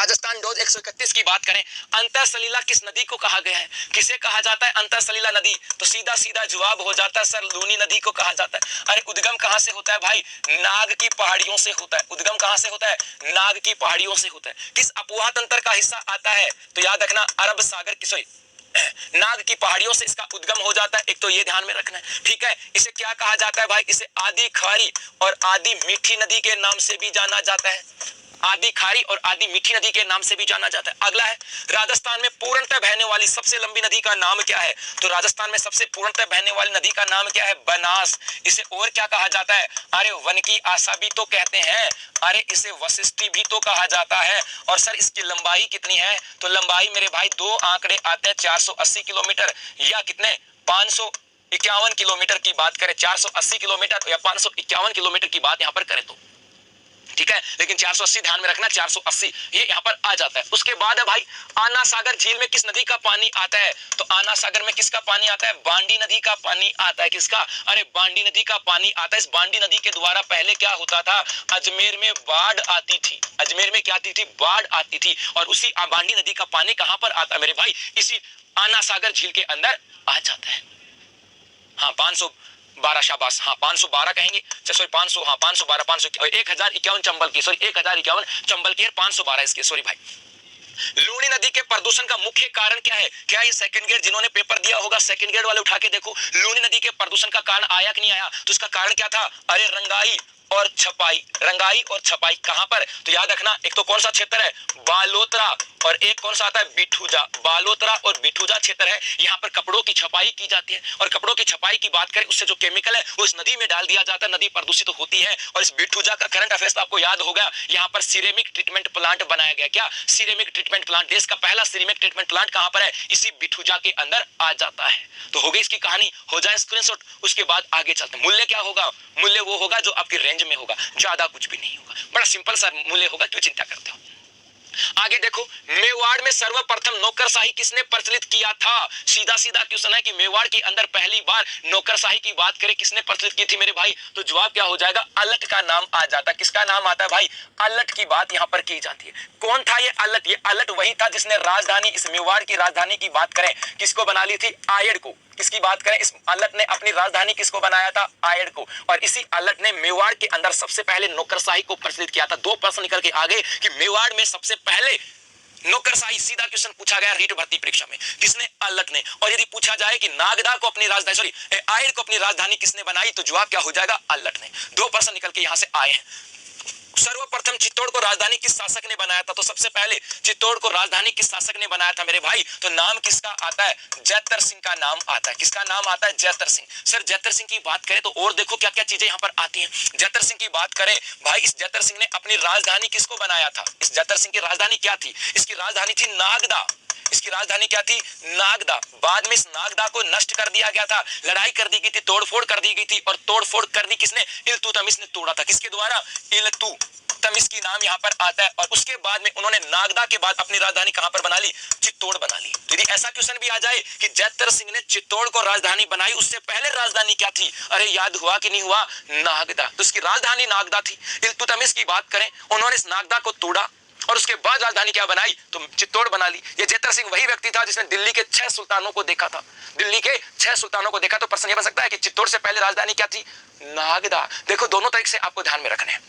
Rajasthan dose 131 की बात करें, अंतर सलीला किस नदी को कहा गया है, किसे कहा जाता है अंतर सलीला नदी? तो सीधा सीधा जवाब हो जाता है सर लूनी नदी को कहा जाता है। अरे उद्गम कहां से होता है भाई? नाग की पहाड़ियों से होता है। उद्गम कहां से होता है? नाग की पहाड़ियों से होता है। किस अपवाह तंत्र का हिस्सा आता है? तो याद रखना अरब सागर की, सॉरी नाग की पहाड़ियों से इसका उद्गम हो जाता है। एक तो ये ध्यान में रखना है, ठीक है। इसे क्या कहा जाता है भाई? इसे आदि खारी और आदि मीठी नदी के नाम से भी जाना जाता है। आदि खारी और आदि मीठी नदी के नाम से भी जाना जाता है। अगला है, राजस्थान में पूर्णतः बहने वाली सबसे लंबी नदी का नाम क्या है? तो राजस्थान में सबसे पूर्णतः बहने वाली नदी का नाम क्या है? बनास। इसे और क्या कहा जाता है? अरे वन की आशा भी तो कहते हैं, अरे इसे वशिष्ठी भी तो कहा जाता है। और सर इसकी लंबाई कितनी है? तो लंबाई मेरे भाई दो आंकड़े आते हैं, 480 किलोमीटर या कितने 551 किलोमीटर की बात करें, 480 किलोमीटर या 551 किलोमीटर की बात यहां पर करें तो, ठीक है। लेकिन 480 ध्यान में रखना, 480 ये यहां पर आ जाता है। उसके बाद है भाई आना सागर झील में किस नदी का पानी आता है? तो आना सागर में किसका पानी आता है? बांडी नदी का पानी आता है। किसका? अरे बांडी नदी का पानी आता है। इस बांडी नदी के द्वारा पहले क्या होता था? अजमेर में बाढ़ आती थी। अजमेर में क्या आती थी? बाढ़ आती थी। और उसी बांडी नदी का पानी कहां पर आता है मेरे भाई? इसी आना सागर झील के अंदर आ जाता है। हाँ 512 शाबाश, हाँ 512 कहेंगे, सॉरी 500, हाँ 512, 1051 चंबल की, सॉरी 1051 चंबल की, 512 इसके, सॉरी भाई। लूनी नदी के प्रदूषण का मुख्य कारण क्या है? क्या ये सेकंड ग्रेड जिन्होंने पेपर दिया होगा, सेकंड ग्रेड वाले उठा के देखो, लूनी नदी के प्रदूषण का कारण आया कि नहीं आया? तो इसका कारण क्या था? अरे रंगाई और छपाई। रंगाई और छपाई कहां पर? तो याद रखना, एक तो कौन सा क्षेत्र है? बालोतरा, और एक कौन सा आता है? बिठूजा। बालोतरा और बिठूजा क्षेत्र है, यहाँ पर कपड़ों की छपाई की जाती है। और कपड़ों की छपाई की बात करें, उससे जो केमिकल है वो इस नदी में डाल दिया जाता है, नदी प्रदूषित तो होती है। और इस बिठूजा का करंट अफेयर्स आपको याद होगा, यहाँ पर सिरेमिक ट्रीटमेंट प्लांट बनाया गया। क्या? Ceramic treatment plant. देश का पहला सिरेमिक ट्रीटमेंट प्लांट कहां पर है? इसी बिठूजा के अंदर आ जाता है। तो हो गई इसकी कहानी, हो जाए स्क्रीनशॉट। उसके बाद आगे चलते हैं। मूल्य क्या होगा? मूल्य वो होगा जो आपकी रेंज में होगा, ज्यादा कुछ भी नहीं होगा, बड़ा सिंपल सा मूल्य होगा, क्यों चिंता करते हो। आगे देखो, मेवाड़ में सर्वप्रथम नौकरशाही किसने प्रचलित किया था? सीधा सीधा क्वेश्चन है कि मेवाड़ के अंदर पहली बार नौकरशाही की बात करें किसने प्रचलित की थी मेरे भाई? तो जवाब क्या हो जाएगा? अलट का नाम आ जाता है। किसका नाम आता है भाई? अलट की बात यहां पर की जाती है। कौन था ये अलट? ये अलट वही था जिसने राजधानी, इस मेवाड़ की राजधानी की बात करें किसको बना ली थी? आयड़ को। किसकी बात करें? इस अलट ने अपनी राजधानी किसको बनाया था? आयड़ को। और इसी अलट ने मेवाड़ के अंदर सबसे पहले नौकरशाही को प्रचलित किया था। दो प्रश्न निकल के आगे कि मेवाड़ में सबसे पहले नौकरशाही, सीधा क्वेश्चन पूछा गया रीट भर्ती परीक्षा में, किसने? अलट ने। और यदि पूछा जाए कि नागदा को अपनी राजधानी, सॉरी आयड़ को अपनी राजधानी किसने बनाई, तो जवाब क्या हो जाएगा? अलट ने। दो प्रश्न निकल के यहां से आए हैं। सर्वप्रथम चित्तौड़ को राजधानी किस शासक ने बनाया था? तो सबसे पहले चित्तौड़ को राजधानी किस शासक ने बनाया था मेरे भाई? तो नाम किसका आता है? जयतर सिंह का नाम आता है। किसका नाम आता है? जयतर सिंह। सर जयतर सिंह की बात करें तो और देखो क्या क्या चीजें यहाँ पर आती हैं। जयतर सिंह की बात करें भाई, इस जयतर सिंह ने अपनी राजधानी किसको बनाया था? इस जयतर सिंह की राजधानी क्या थी? इसकी राजधानी थी नागदा। इसकी राजधानी क्या थी? नागदा। बाद में इस नागदा को नष्ट कर दिया गया था, लड़ाई कर दी गई थी, तोड़फोड़ कर दी गई थी। और तोड़फोड़ कर दी किसने? इल्तुतमिश ने तोड़ा था। किसके द्वारा? इल्तुतमिश की नाम यहाँ पर आता है। और उसके बाद में उन्होंने नागदा के बाद अपनी राजधानी कहां पर बना ली? चित्तौड़ बना ली। यदि ऐसा क्वेश्चन भी आ जाए कि जयतर सिंह ने चित्तौड़ को राजधानी बनाई, उससे पहले राजधानी क्या थी? अरे याद हुआ कि नहीं हुआ? नागदा। तो उसकी राजधानी नागदा थी। इल्तुतमिश की बात करें, उन्होंने इस नागदा को तोड़ा और उसके बाद राजधानी क्या बनाई? तो चित्तौड़ बना ली। ये जयतर सिंह वही व्यक्ति था जिसने दिल्ली के 6 सुल्तानों को देखा था। दिल्ली के 6 सुल्तानों को देखा। तो प्रश्न ये बन सकता है कि चित्तौड़ से पहले राजधानी क्या थी? नागदा। देखो दोनों तरीके से आपको ध्यान में रखने हैं।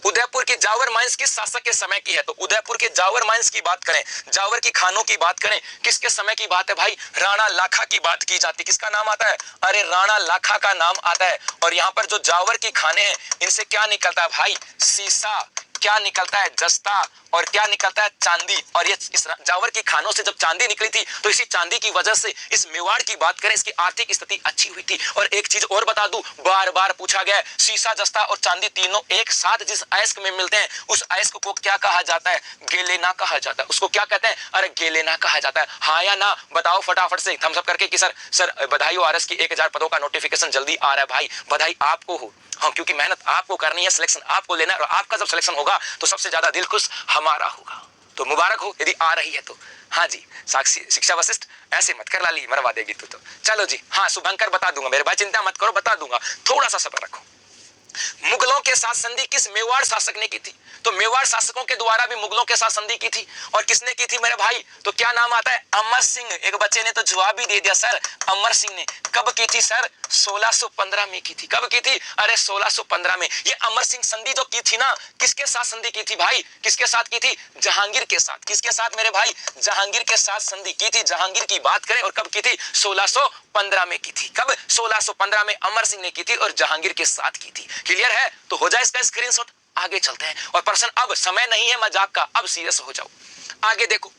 उदयपुर की जावर माइंस किस शासक के समय की है? तो उदयपुर के जावर माइंस की बात करें, जावर की खानों की बात करें, किसके समय की बात है भाई? राणा लाखा की बात की जाती है। किसका नाम आता है? अरे राणा लाखा का नाम आता है। और यहाँ पर जो जावर की खाने हैं, इनसे क्या निकलता है भाई? सीसा, क्या निकलता है? जस्ता, और क्या निकलता है? चांदी। और ये इस जावर की खानों से जब चांदी निकली थी, तो इसी चांदी की वजह से इस मेवाड़ की बात करें, इसकी आर्थिक स्थिति अच्छी हुई थी। और एक चीज और बता दूं, बार बार पूछा गया है, सीसा, जस्ता और चांदी तीनों एक साथ जिस अयस्क में मिलते हैं, उस अयस्क को क्या कहा जाता है? गेलेना कहा जाता है। उसको क्या कहते हैं? अरे गेलेना कहा जाता है। हाँ या ना बताओ फटाफट से, थम्स अप करके कि सर बधाई हो, आरएस की 1000 पदों का नोटिफिकेशन जल्दी आ रहा है भाई। बधाई आपको हो, हाँ, क्योंकि मेहनत आपको करनी है, सिलेक्शन आपको लेना है। और आपका जब सिलेक्शन होगा तो सबसे ज्यादा दिल खुश हमारा होगा। तो मुबारक हो यदि आ रही है तो। हाँ जी, साक्षी शिक्षा वशिष्ठ ऐसे मत कर, लाली मरवा देगी तू तो। चलो जी, हाँ शुभंकर बता दूंगा मेरे भाई, चिंता मत करो, बता दूंगा, थोड़ा सा सब्र रखो। मुगलों के साथ संधि किस मेवाड़ शासक ने की थी? तो मेवाड़ शासकों के द्वारा भी मुगलों के साथ संधि की थी। और किसने की थी मेरे भाई? तो क्या नाम आता है? अमर सिंह। एक बच्चे ने तो जवाब भी दे दिया सर, अमर सिंह ने। कब की थी सर? 1615 में की थी। कब की थी? अरे 1615 में। ये अमर सिंह संधि जो की थी ना, किसके साथ संधि की थी भाई? किसके साथ की थी? जहांगीर के साथ। किसके साथ मेरे भाई? जहांगीर के साथ संधि की थी। जहांगीर की बात करें और कब की थी? 1615 में की थी। कब? 1615 में अमर सिंह ने की थी और जहांगीर के साथ की थी। क्लियर है? तो हो जाए इसका स्क्रीनशॉट। आगे चलते हैं और प्रश्न, अब समय नहीं है मजाक का, अब सीरियस हो जाओ। आगे देखो,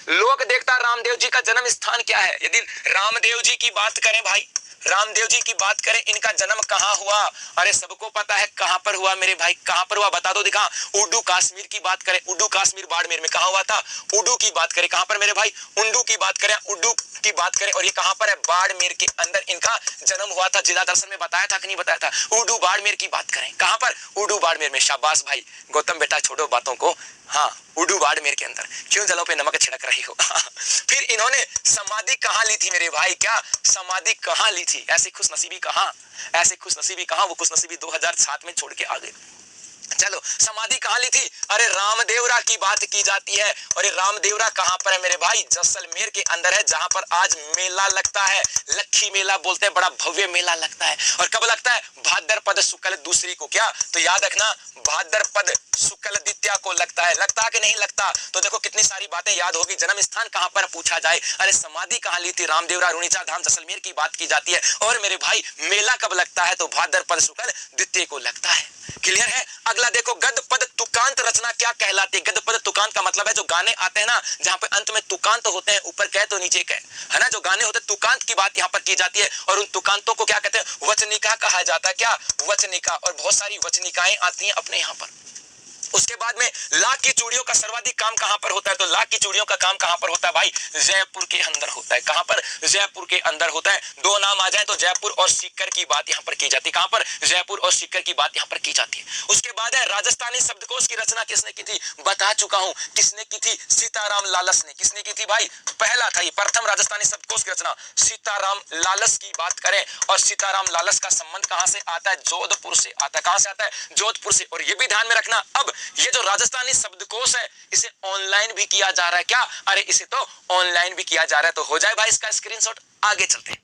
लोक देवता रामदेव जी का जन्म स्थान क्या है? यदि रामदेव जी की बात करें भाई, रामदेव जी की बात करें, इनका जन्म कहां हुआ? अरे सबको पता है कहां पर हुआ मेरे भाई, कहां पर हुआ बता दो, दिखा। उडू कश्मीर की बात करें, उडू कश्मीर बाड़मेर में कहां हुआ था? उडू की बात करें कहां पर मेरे भाई? उंडू की बात करें, उडू की बात करें, और ये कहां पर है? बाड़मेर के अंदर इनका जन्म हुआ था। जिला दर्शन में बताया था कि नहीं बताया था? उडू बाड़मेर की बात करें, कहां पर? उडू बाड़मेर में। शाबाश भाई गौतम बेटा, छोड़ो बातों को। हाँ, उडू बाड़मेर के अंदर। क्यों जलों पे नमक छिड़क रही हो? फिर इन्होंने समाधि कहां ली थी मेरे भाई? क्या समाधि कहां ली थी? ऐसी खुशनसीबी कहां, ऐसी खुशनसीबी कहां? वो खुशनसीबी 2007 में छोड़ के आ गए। चलो, समाधि कहां ली थी? अरे रामदेवरा की बात की जाती है। और ये रामदेवरा कहां पर है मेरे भाई? जैसलमेर के अंदर है, जहां पर आज मेला लगता है, लक्खी मेला बोलते हैं, बड़ा भव्य मेला लगता है। और कब लगता है? भाद्रपद शुक्ल दूसरी को। क्या? तो याद रखना, भाद्रपद शुक्ल द्वितीया को लगता है। लगता कि नहीं लगता? तो देखो कितनी सारी बातें याद होगी। जन्म स्थान कहां पर पूछा जाए, अरे समाधि कहां ली थी? रामदेवरा रुणीचा धाम जैसलमेर की बात की जाती है। और मेरे भाई मेला कब लगता है? तो भाद्रपद शुक्ल द्वितीय को लगता है। क्लियर है? अगला देखो, गद पद तुकांत रचना क्या कहलाती है? गद पद तुकांत का मतलब है जो गाने आते हैं ना, जहां पे अंत में तुकांत होते हैं, ऊपर कह तो नीचे कह, है ना, जो गाने होते हैं, तुकांत की बात यहां पर की जाती है। और उन तुकांतों को क्या कहते हैं? वचनिका कहा जाता है। क्या? वचनिका। और बहुत सारी वचनिकाएं आती हैं अपने यहां पर। उसके बाद में लाख की चूड़ियों का सर्वाधिक काम कहां पर होता है? तो लाख की चूड़ियों का काम कहां पर होता है भाई? जयपुर के अंदर होता है। कहां पर? जयपुर के अंदर होता है। दो नाम आ जाए तो जयपुर और सीकर की बात यहां पर की जाती है। कहां पर? जयपुर और सीकर की बात यहां पर की जाती है। उसके बाद है राजस्थानी शब्दकोश की रचना किसने की थी? बता चुका हूं किसने की थी? सीताराम लालस ने। किसने की थी भाई? पहला था ये, प्रथम राजस्थानी शब्दकोश की रचना सीताराम लालस की बात करें। और सीताराम लालस का संबंध कहां से आता है? जोधपुर से आता है। कहां से आता है? जोधपुर से। और ये भी ध्यान में रखना, अब ये जो राजस्थानी शब्दकोश है, इसे ऑनलाइन भी किया जा रहा है। क्या? अरे इसे तो ऑनलाइन भी किया जा रहा है। तो हो जाए भाई इसका स्क्रीनशॉट। आगे चलते हैं।